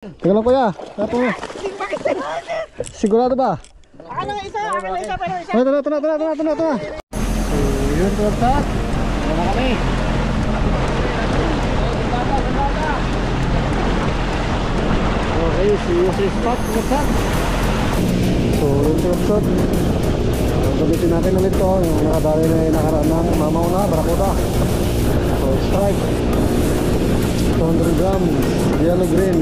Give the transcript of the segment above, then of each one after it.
Teka lang kuya, tapo mo. Sigurado ba? Ano isa? Ano isa? Pero isa? Tuna. So, yun tulad sa. Wala kami. Okay, see you sa spot. Tulad sa. So, yun tulad sa. Gamitin natin ulit to. Yung nakadali na yung nakaraan ng mamaw na, barakuda. So, strike. 200 grams, yellow, green,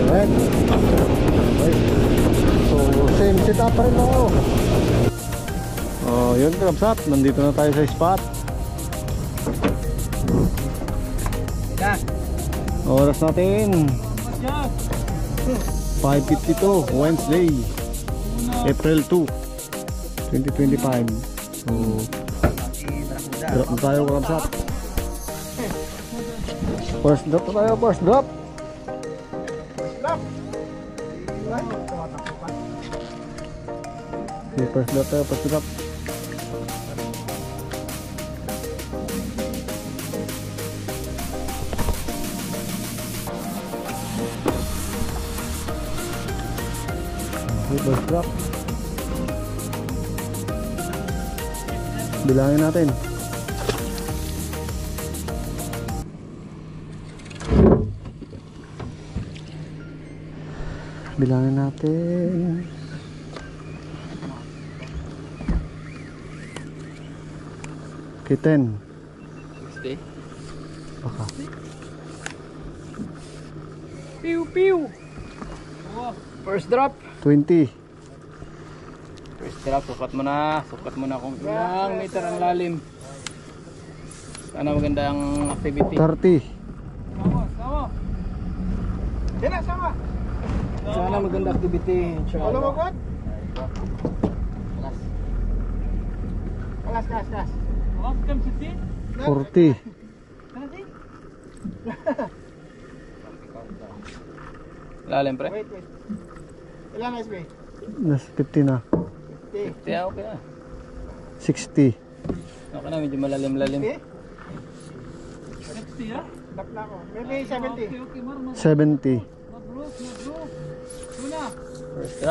red. Okay. So, same setup pa rin ako. Oh, yun krabsat, nandito na tayo sa spot. Oras natin 5:52, Wednesday, April 2, 2025. So, drop na tayo krabsat. First drop tayo, first drop. Okay, first drop tayo, first drop. Okay, first drop. Bilangin natin. Bilangin natin. Okay, 10. 60. Baka. Pew. First drop. 20. First drop, sukat mo na kung ilang meter ang lalim. Sana maganda ang activity. 30. Sama. Sana maganda activity. Inshallah. Alas. 40. Lalim pre. Wait. Ilan SB? Nasa 50 na. 50. Okay na. 60. Okay na, medyo malalim-lalim. 60 ha? Tap na ako. Maybe 70. 70.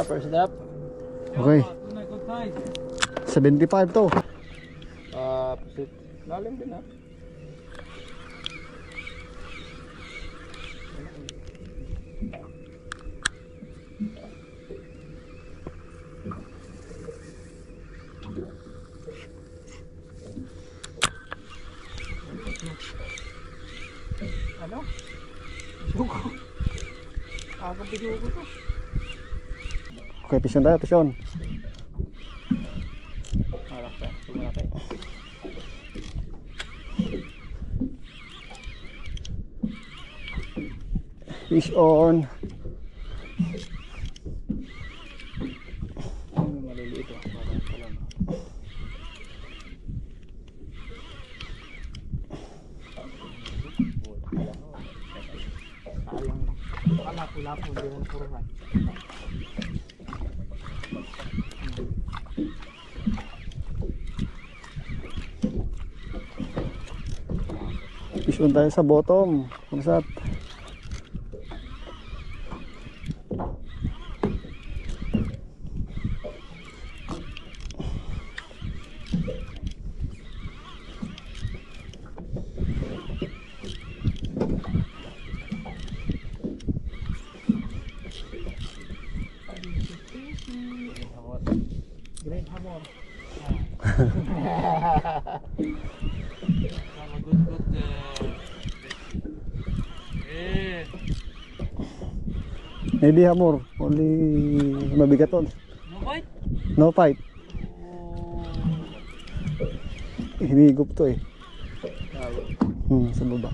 First drop. Okay. 75 to. Lalim din ha. Ano? Dugo. Agam pidugo to. Okay, pisyon tayo, pisyon. Malaki. Fish on. Maliliit oh. Lapo, hindi mo napuruhan. Fish on tayo sa bottom. Kumsat. Great hamor. Maybe hamor. Only mabigat on. No fight. Hinigop to eh. Sa baba.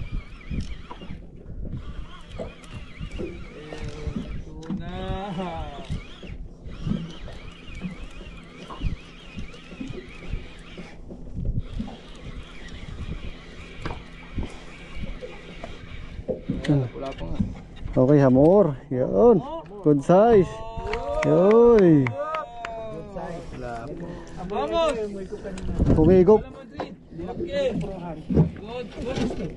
Wala pa nga. Okay, hamor. Yun. Good size. Yoy. Vamos! Pumigop. Good.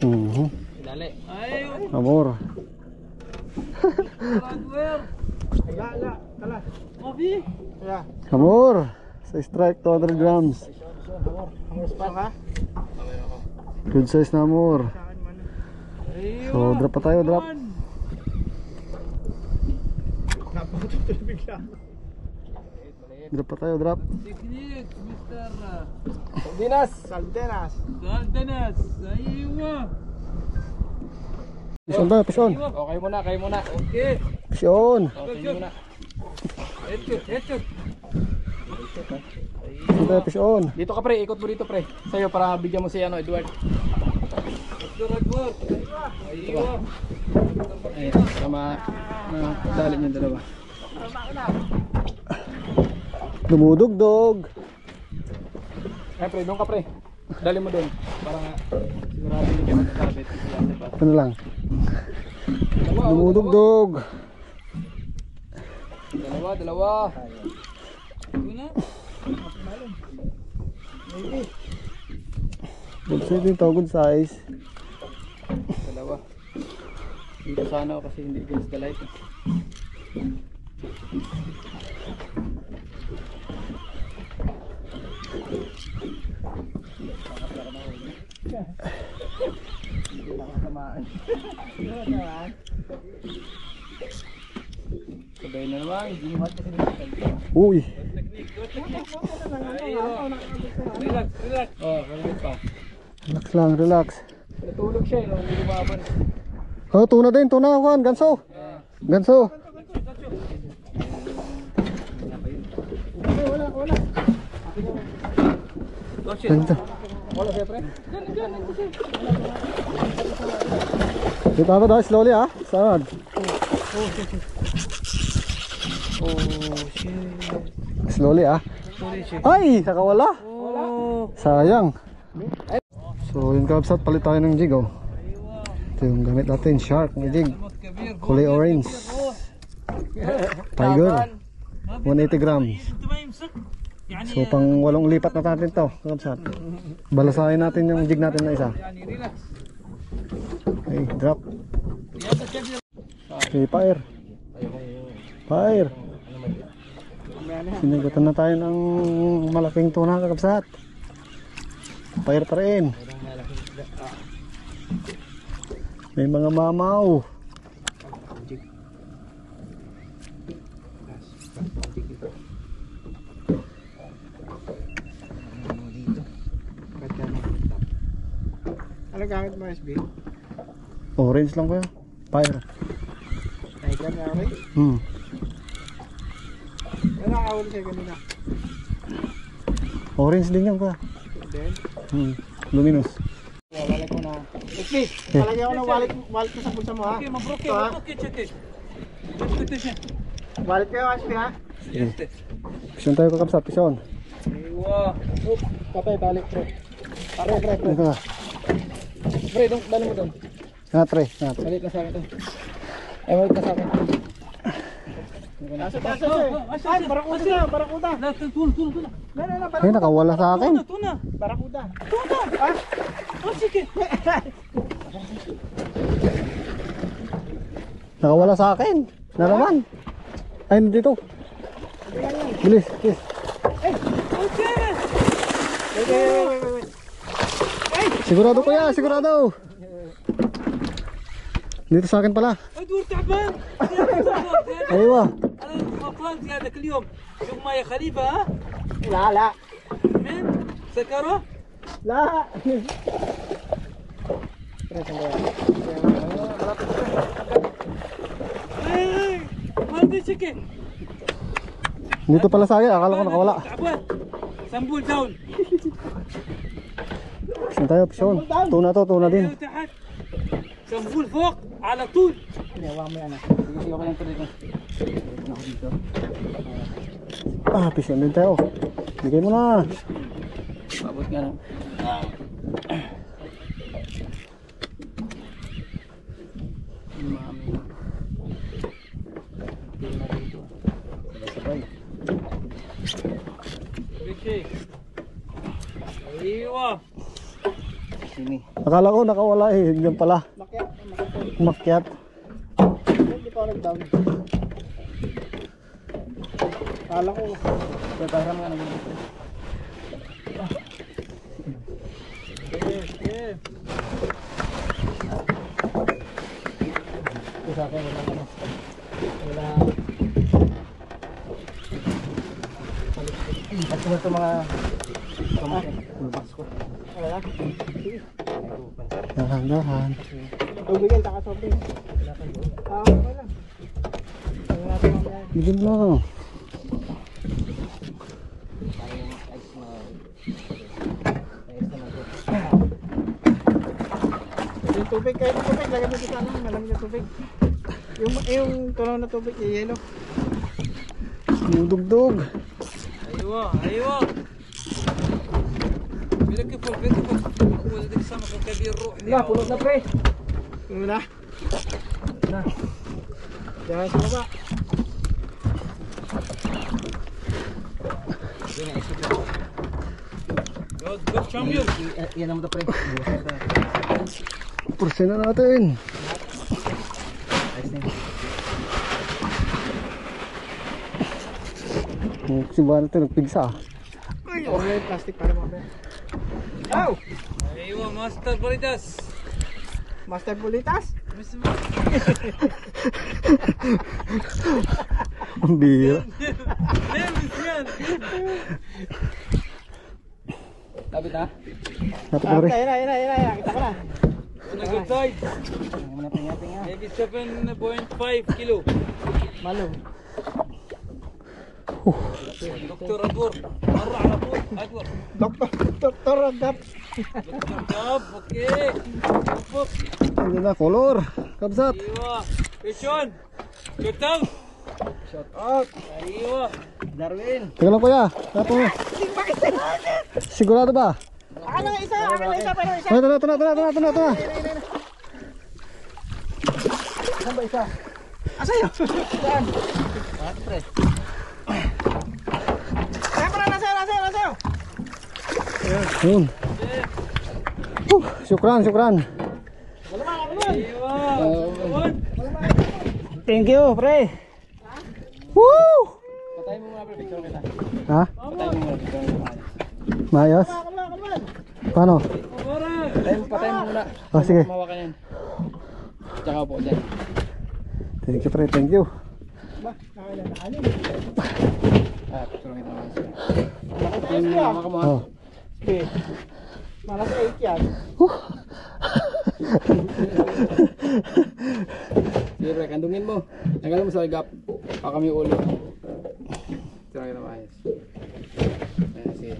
Mhm. Dali. Ay, Amor. La, tala. Yeah. Hamor. Sa strike 200 grams. Hammer spot ha? Good size na hamor. Sa akin man. So drop pa tayo, drop. Napakatutul bigla. Drop pa tayo, drop. Technique, Mr. Dinas. Saldenas. Saldenas. Aywa. Pison tayo, pison. Okay muna, kayo muna. Okay. Pison. Okay muna. Headshot. Pison tayo, pison. Dito ka pre, ikot mo dito pre. Sa'yo para bigyan mo si ano, Edward. Aywa. Ayun, para madali niyo dalawa. Dumudugdog. Ay pre, doon ka pre. Dali mo doon. Para sigurado hindi ka magkakabit. Ano lang. Dumudugdog. Dalawa. Good size din to, good size. Dalawa. Dito sana ako kasi hindi against the light. Sabay na naman, hindi mo kasi Uy. relax. Oh, relax pa. Relax lang, relax. Natulog siya, hindi lumaban. Oh, tuna din, tuna, Juan. Ganso. Ganso. Ganso. Wala siya pre. Dito ako daw, slowly ah. Saan? Oh shit. Slowly ah. Ay, nakawala. Sayang. So yung kabsat, palit tayo ng jig oh. Ito yung gamit natin, shark na jig. Kulay orange. Tiger. 180 grams. So pang 8 lipat na natin to, kabsat. Balasahin natin yung jig natin na isa. Okay, drop. Okay, fire. Fire. Sinagatan na tayo ng malaking tuna, kakabsat. Fire pa rin. May mga mamaw. Ano gamit mo SB? Orange lang kuya. Fire. Tiger na orange? Ano nakawal sa'yo kanina? Orange din yan kuya. Then? Luminous. Balik mo na. SB, palagyan ko ng wallet mo sa bulsa mo ha? Mabroke, Ito, ha? Wallet kayo SB ha? Sige. Pisyon tayo kakabsat, pisyon. Aywa. Patay, balik bro. Pre. Dito ka. Pre, dali mo doon. Nga tre, nga tre. Balik na sa akin to. Ay, balik na sa akin. Nasa, ay, barakuda na, barakuda. Tuna. Ay, nakawala sa akin. Barakuda. Ha? Oh, sige. Nakawala sa akin. Na naman. Ay, dito. Bilis, bilis. Wait. Sigurado kuya, sigurado. Dito sa akin pala. ادور تعبان Aywa. انا غلطان في هذاك اليوم شوف ما يا خليفه ها La. من سكره La. ما ادري شكل Dito pala sa akin, akala ko nakawala. تعبان سنبول داون Pisyon tayo, pisyon. Tuna to, tuna din. تحت سنبول فوق على طول Sige, okay lang to dito. Ah, pisyon din tayo. Bigay mo na. Abot nga lang. Mami. Sabay. بشي ايوه Sini. Akala ko nakawala eh. Diyan pala. Makyat. Hindi pa ako nag-down. Kala ko. Prepare mo na mag Isa kayo wala ano. Wala. At ito mga tulbas ko. Wala. Dahan-dahan. Tubig yan, taka sobrang. Wala. Wala pa mamaya. Bigyan mo. Yung tubig, kahit yung tubig, lagyan mo dito sana, malamig na tubig. Yung tunaw na tubig, yellow. Dugdug. ايوه بيركب ولدك السمك الكبير روح Wala, pulot na pre. Yung na. Na. Diyan sa baba. جود شامبيون Yan naman ito pre. Pursin na natin. Si Bana ito nagpigsa. Uy, may plastic para mamaya. Ow! ايوه ماستر بوليداس Master Bulitas. Ang bira. ليه مزيان Lapit ha. Napit na rin. Ayun. Kita ko na. انا جود سايز Muna tinga-tinga. maybe 7.5 كيلو Malum. دكتور ادور مره على طول ادور Doktor Ragap. دكتور جاب اوكي فوق Ano na, color. Kabsat. ايوه فيشون شوت اوت Shout out. ايوه Darwin. Teka lang kuya. Tapo mo. Sigurado ba? Ano nga isa? Pero isa. Ito na. Saan ba isa? Asayo. Saan? Pre. Nasayo. Yun. Syukran. ايوه Thank you, pre. Woo! Patayin mo muna pre. Picture kita. Ha? Patayin mo muna. Picture kita. Maayos? Paano? Patayin mo muna. Oh, sige. Mahawakan yan. Tsaka po dyan. Thank you, pre. Thank you. Picture kita naman. Malakas 8 yan. Hawakan mo ha. Oh. Malakas 8 yan. Sige pre, kandungin mo. Tanggalin mo sa ligap. Pakam yung ulo. Picture kita maayos. Ayan, sige.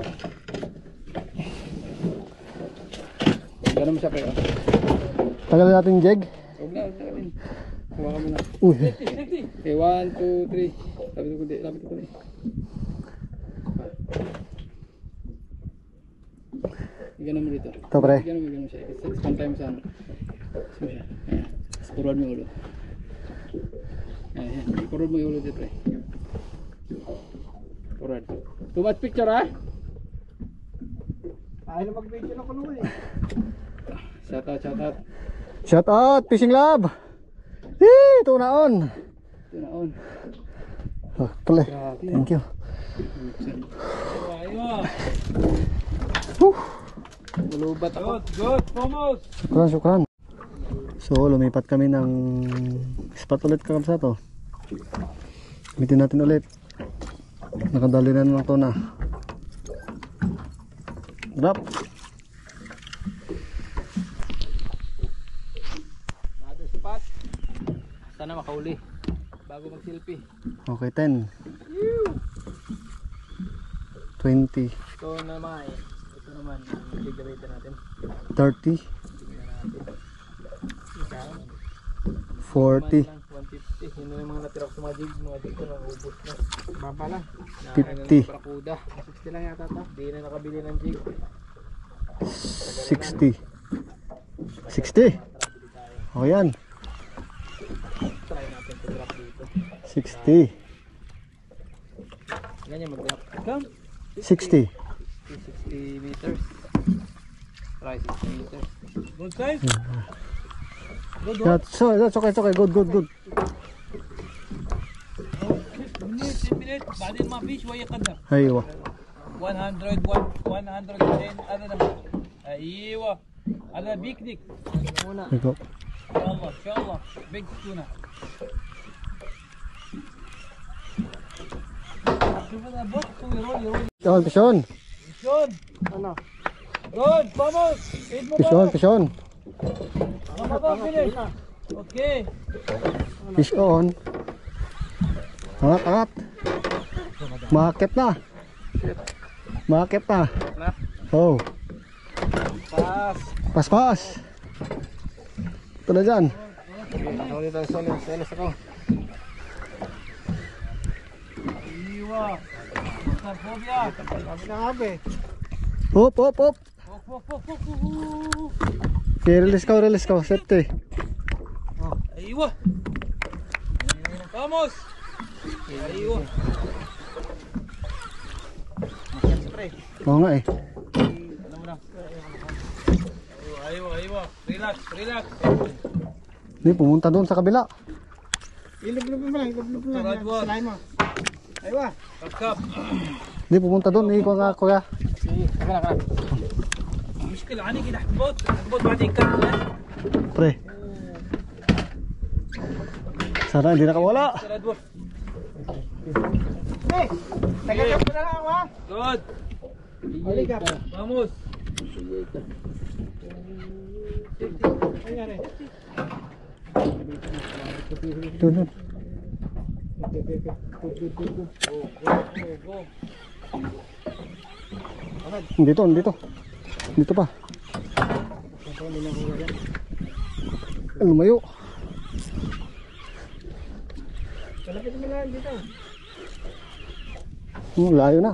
Ganun mo siya pre. Oh. Tagalin natin yung jeg. Huwag na. Hawakan mo na. Uy. Okay, 1, 2, 3. Lapit ko na. Ganun mo dito. Ito, pre. Ganun mo siya. Spam time sa ano. Spam siya. Ayan. Forward mo yung ulo. Ayan. Forward mo yung ulo dito, pre. Forward. Too much picture, ha? Ayaw na mag-video na ko naman eh. Shout out. Shout out, Fishing Lab. Hee, tunaon. Ito na on. Oh, tole. Thank you. ايوه Malubat ako. جود فوموس Syukran. So, lumipat kami ng spot ulit kakabsa to. Gamitin natin ulit. Nakadali na ng tuna. Drop. Nado spot. Sana makauli. Bago mag-selfie. Okay, 10. 20. Ito naman. Ito naman. Bigawita natin. 30. 40. 150. Yun na yung mga natira ko sa mga jigs. Mga jigs na ubos na. Baba lang. 50. Parakuda. 60 lang yata to. Hindi na nakabili ng jig. 60. 60. O yan. Try natin to drop dito. 60. Ganyan mag-drop. Come. 60. 60 meters. Try 60 meters. جود سايز That's okay. Good. 15 minutes بعدين ما في شويه قدم ايوه 100 110 هذا نمبر ايوه هذا بيكنيك ikaw ان شاء الله بيج تونه شوف هذا بوت يرول pisyon شلون Ano? رول فاموس عيد pisyon مبارك pisyon رمضان فينيش اوكي pisyon angat makakit na makakit na oh pas ito na dyan ايوه فوبيا Sabi na nga ba eh. hop hop hop فوق فوق فوق فوق okay release ka safety ايوه فاموس ايوه oo nga eh ايوه ريلاكس hindi pumunta doon sa kabila Ilublob mo lang, ilublob mo lang. Taradwa. Selain mo. Aywa. ركب hindi pumunta doon ikaw nga kuya مشكلة عني كده تحت بعدين كمل pre sana hindi nakawala تردوا Hey! Tagagap mo na lang ako ha. جود Halika. فاموس Ayan eh. doon dito pa lumayo Kalapit mo lang dito. layo na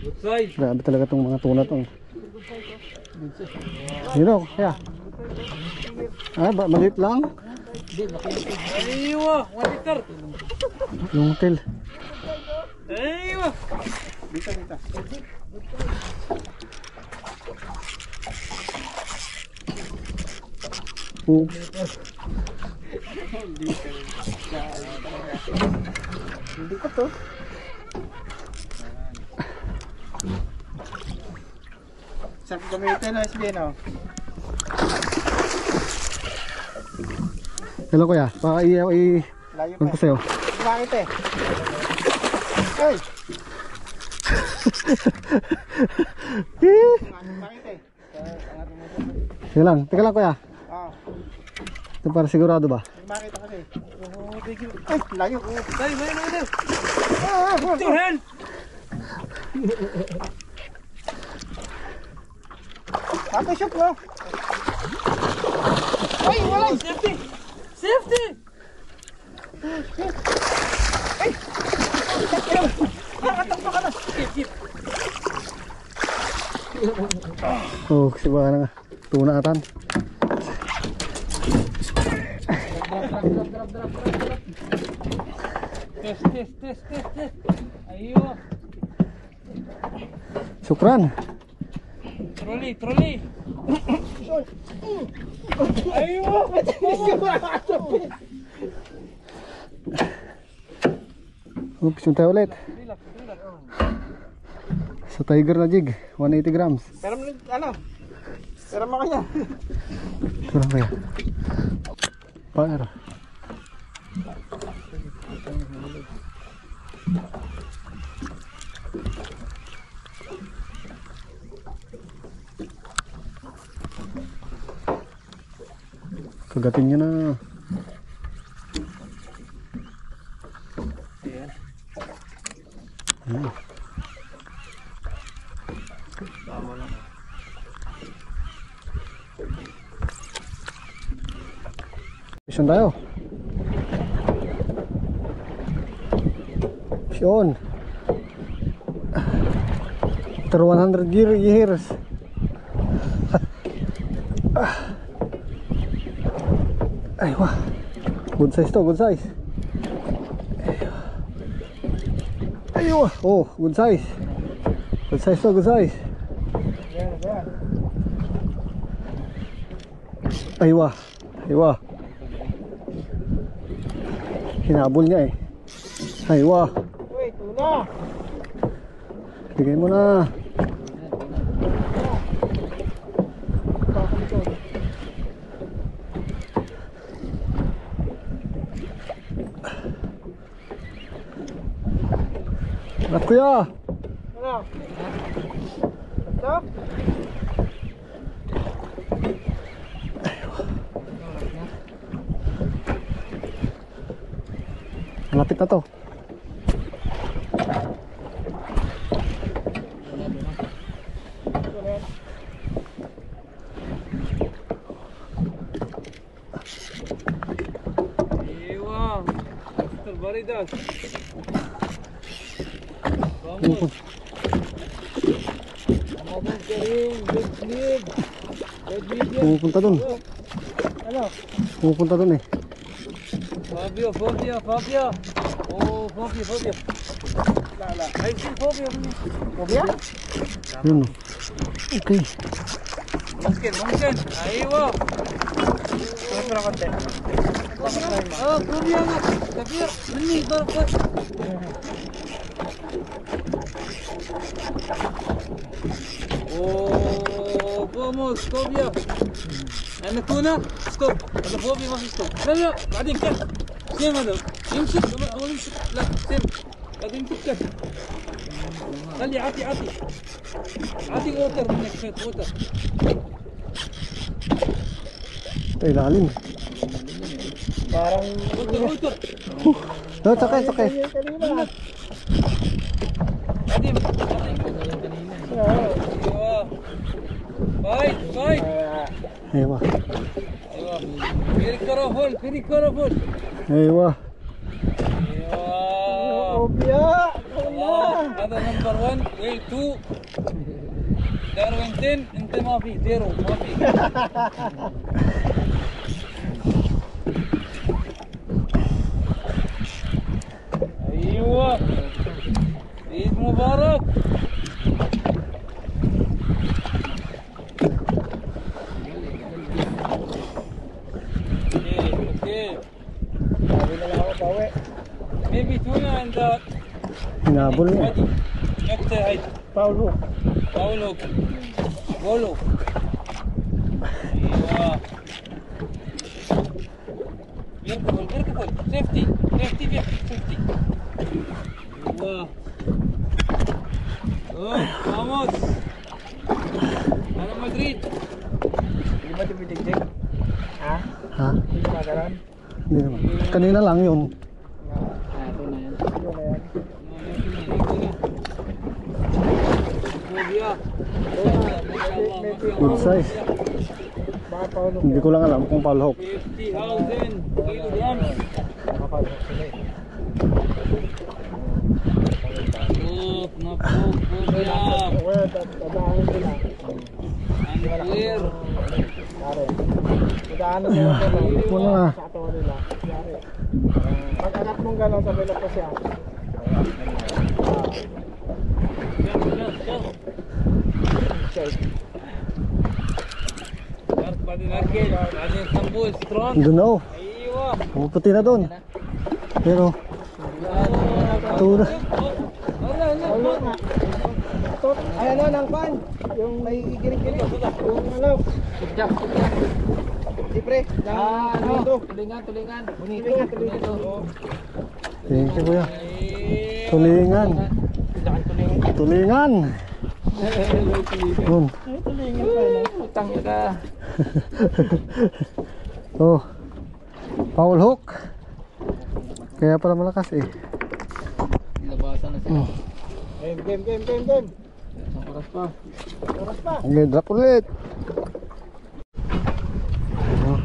جود سايز grabe talaga tong mga tuna tong yun o kaya maliit lang ايوه 1 لتر yung tail ايوه Dito, dito. Hindi ko to. Sarap gamitin na SB no? hello kuya baka Layo ano pa. ko sa'yo Bakit eh? Hey! Bakit eh? sige lang teka lang kuya Ah, ito para sigurado ba bakit ako kasi? Ay, layo. طيب وين هذا Ah, Put your hand Papa shoot mo. Ay, wala. سيفتي oh kasi baka na nga tunatan تست ايوه syukran ترولي ايوه oops yung tayo ulit sa tiger na jig 180 grams Pero ano? Pero mo kanya. ito lang kaya paano kagatin nyo na mission tayo mission after 100 years ay wah good size to good size ay wah oh good size to good size ay wah hinabol niya eh Ay, wah. Uy, tuna. Bigay mo na. Bakit ito? At kuya. Ano? Ito? Malapit na to. ايوه مستر بريدك Pupun- رمضان كريم جود ليب جود ليب Pupunta dun. Ano? Pupunta dun eh. فابيو فوبيا فابيا اوه فوبيا فوبيا لا لا عايز فوبيا Obya? Yun oh. Okay. ممكن ممكن ايوه Masarap konti. اه فوبيا انا كبير مني ضرب بس اوه فوموس فوبيا انا تونه ستوب هذا فوبيا ما في ستوب لا لا بعدين كت سيم هذا يمسك اول يمسك لا سيم بعدين يمسك كت خلي عطي ووتر منك شوية ووتر Ay, lalim. Parang ووتر No, sakay, sakay. yung kanina. بعدين ايوه فايت فايت Aywa. ايوه فيري كارفول فيري كارفول Aywa. ايوه Obya! هذا نمبر 1 ويل 2 داروين 10 انت ما في زيرو ما في ايوه عيد مبارك اوكي Sabi na lang ako, bawi. maybe tuna and the Hinabol niya. Ready. Next height. Paulo. Paulo. Golo. Yeah. Beautiful. Safety. Safety. Wow. Oh, vamos. Ano Madrid? Hindi ba tumitig-tig? Ha? Ha? Hindi ba gano'n? Hindi naman. Kanina lang yun. Ito na yan. Good size. Baka Paulo. Hindi ko lang alam kung palhok. 50,000 kilograms. Baka Paulo sila eh. Napog. Well, tadaanan sila. Unclear. Yari. Tadaanan sila gano'n. Muna na. Sa katawan nila. Yari. Pag anak mong gano'n, sabi lang pa siya. بعدين اركل بعدين اسطنبول سترون Doon na oh. ايوه Puputi na doon. Pero, tuna. Ay, ano, ng pan. Yung may giring-giring. Yung ano. Siyempre, bonito. tulingan Bonito. Thank you kuya. Tulingan. Tulingan. Doon. utang ya ka Oh. Foul hook. Kaya pala malakas eh. nilabasan na siya Game. oras pa Oras pa. Okay, drop ulit. Oh,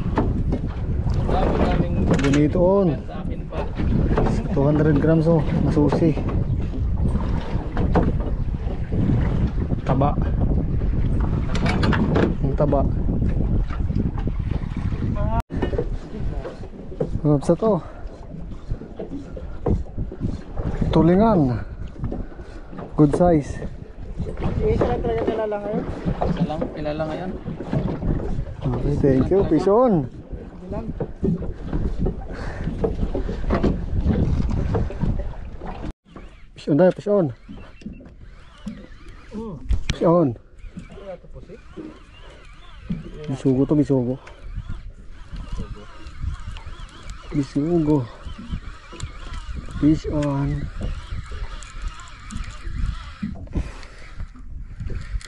daming bonito on. sa akin pa 200 grams oh. Masusi. Taba. Ang taba. Sarap sa to. Tulingan. Good size. Isa lang talaga kilala ngayon. kilala ngayon Okay, thank you. Fish on. Ilan? Fish on tayo, fish on. Fish on. Bisugo to, bisugo. Bisugo. Fish on.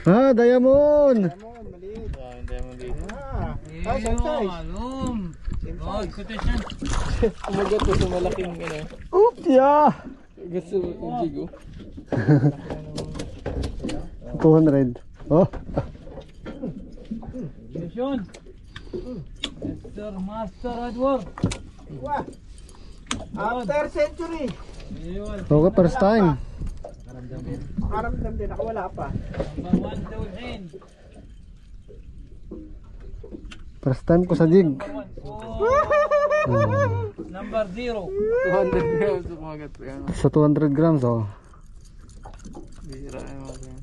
Ah, diamond! Maliit. Hindi mo dito. Ah, same size. Malum. Same Oh, size. quotation. Kumagat ko sa malaking ano. Oops, yeah! Gusto yung jigo. 200. Oh, Quotation. Master Edward. Wah. After century. okay, first time. Makaramdam din. Nakawala pa. Number 1 daw hand. First time ko sa jig. Number 0. 200 grams sa kumagat ko yan. Sa 200 grams, oh. Bira yung mga yan.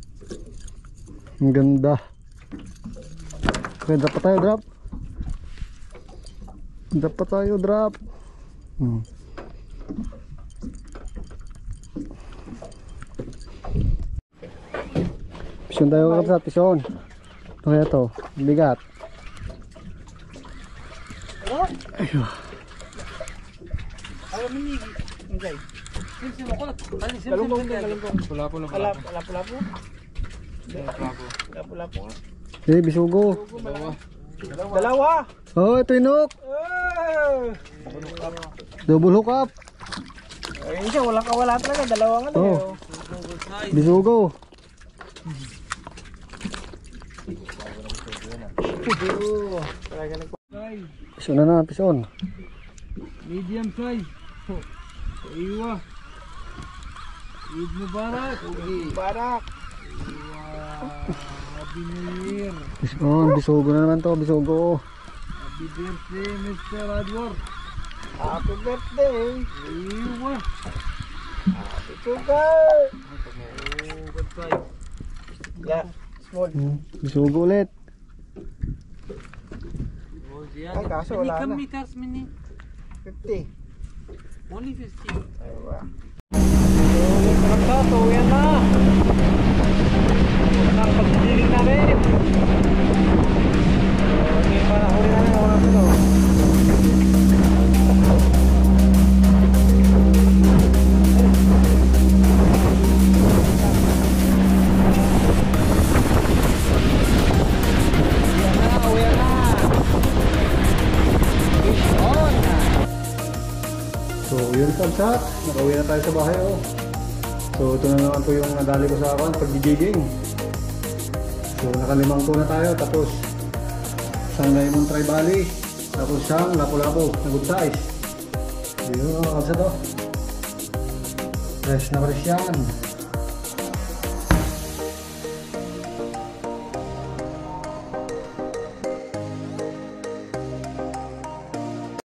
Ang ganda. Okay, drop pa tayo, drop. Drop pa tayo, drop. Pisyon tayo, kapsat, pisyon. Ito kaya to, bigat. Ayun. Ayaw minigi. Okay. Simsim ako lang. Ano simsim? Galunggong din, galunggong. Pula-pula Lapu-lapu. Pula-pula. Lapu-lapu nga. Eh, bisugo. Dalawa. Oh, ito inok. Double hook up. Ayun siya, walang kawala talaga. Dalawa nga Oh. eh. Bisugo. Talaga nag- Size. Pisyon na, pisyon. Medium size. Iwa. Eid Mubarak. Barak. Happy New Year. Pisyon, bisugo na naman to, bisugo. Happy birthday, Mr. Edward. Happy birthday. Iwa. Happy sugar. Good size. Yeah, small. Bisugo ulit. Oh, yeah. Ay, kaso Many wala na. meters, many. 50. Only 50. Aywa. Ito, yan na. Ang pagdidiling namin. Hindi pa nahuli namin ang mga pilo. So, yun kapsat. Nakauwi na tayo sa bahay, oh. So, ito na naman po yung nadali ko sa akin, pag-jigging. So, nakalimang to na tayo. Tapos, isang Diamond Tri-Bali. Tapos siyang Lapu-Lapu na good size. Yun, kapsat, oh. Fresh na fresh yan.